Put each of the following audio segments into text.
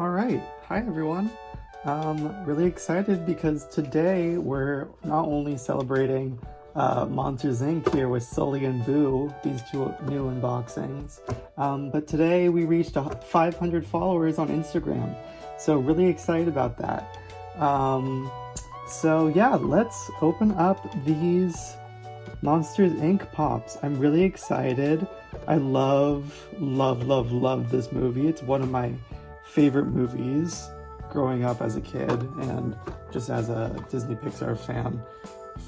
Alright, hi everyone. Really excited because today we're not only celebrating Monsters Inc. here with Sully and Boo, these two new unboxings, but today we reached 500 followers on Instagram, so really excited about that. So yeah, let's open up these Monsters Inc. pops. I'm really excited. I love this movie. It's one of my favorite movies growing up as a kid and just as a Disney Pixar fan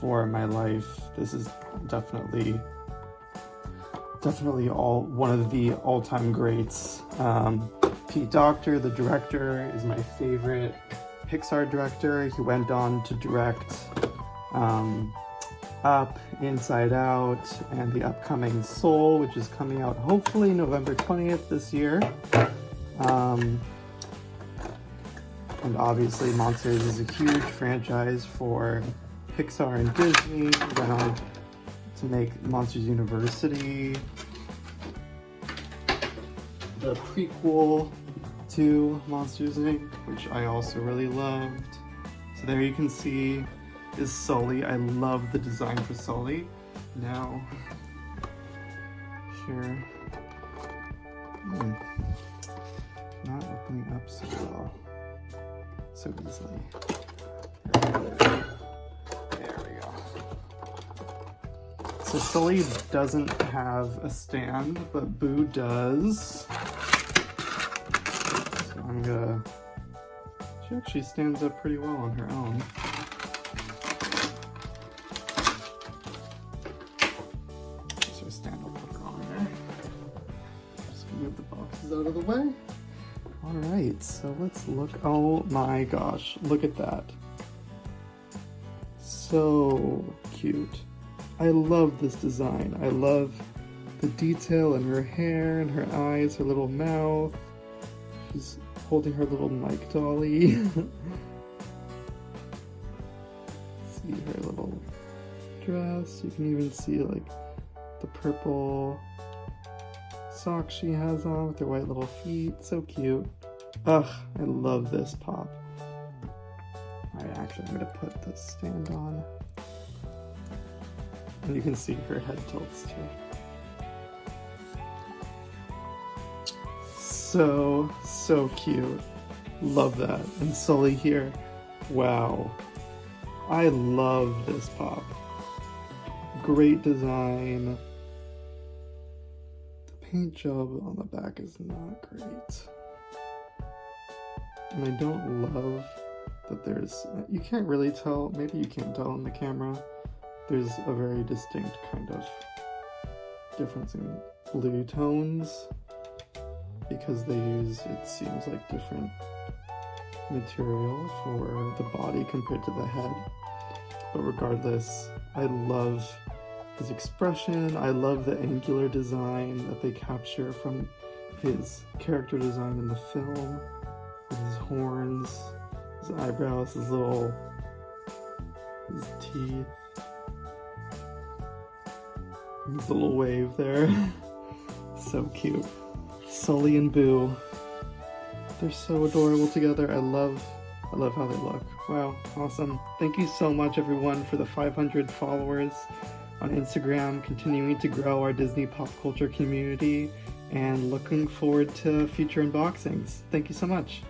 for my life. This is definitely one of the all-time greats. Pete Docter, the director, is my favorite Pixar director. He went on to direct Up, Inside Out, and the upcoming Soul, which is coming out hopefully November 20th this year. And obviously Monsters is a huge franchise for Pixar and Disney. Went on to make Monsters University, the prequel to Monsters Inc., which I also really loved. So there you can see is Sully. I love the design for Sully. Now, here, not opening up so well, so easily. There we go. So Sully doesn't have a stand, but Boo does. So I'm gonna, she actually stands up pretty well on her own. Move the boxes out of the way. All right, so let's look. Oh my gosh, look at that. So cute. I love this design. I love the detail in her hair and her eyes, her little mouth. She's holding her little Mike dolly. See her little dress. You can even see like the purple socks she has on with her white little feet. So cute. Ugh, I love this pop. Alright, actually I'm gonna put the stand on. And you can see her head tilts too. So cute. Love that. And Sully here. Wow. I love this pop. Great design. Paint job on the back is not great. And I don't love that there's, you can't really tell, maybe you can't tell on the camera, there's a very distinct kind of difference in blue tones because they use, it seems like, different material for the body compared to the head. But regardless, I love his expression. I love the angular design that they capture from his character design in the film, with his horns, his eyebrows, his teeth, his little wave there. So cute. Sully and Boo, they're so adorable together. I love how they look. Wow, awesome. Thank you so much everyone for the 500 followers on Instagram, continuing to grow our Disney pop culture community, and looking forward to future unboxings. Thank you so much.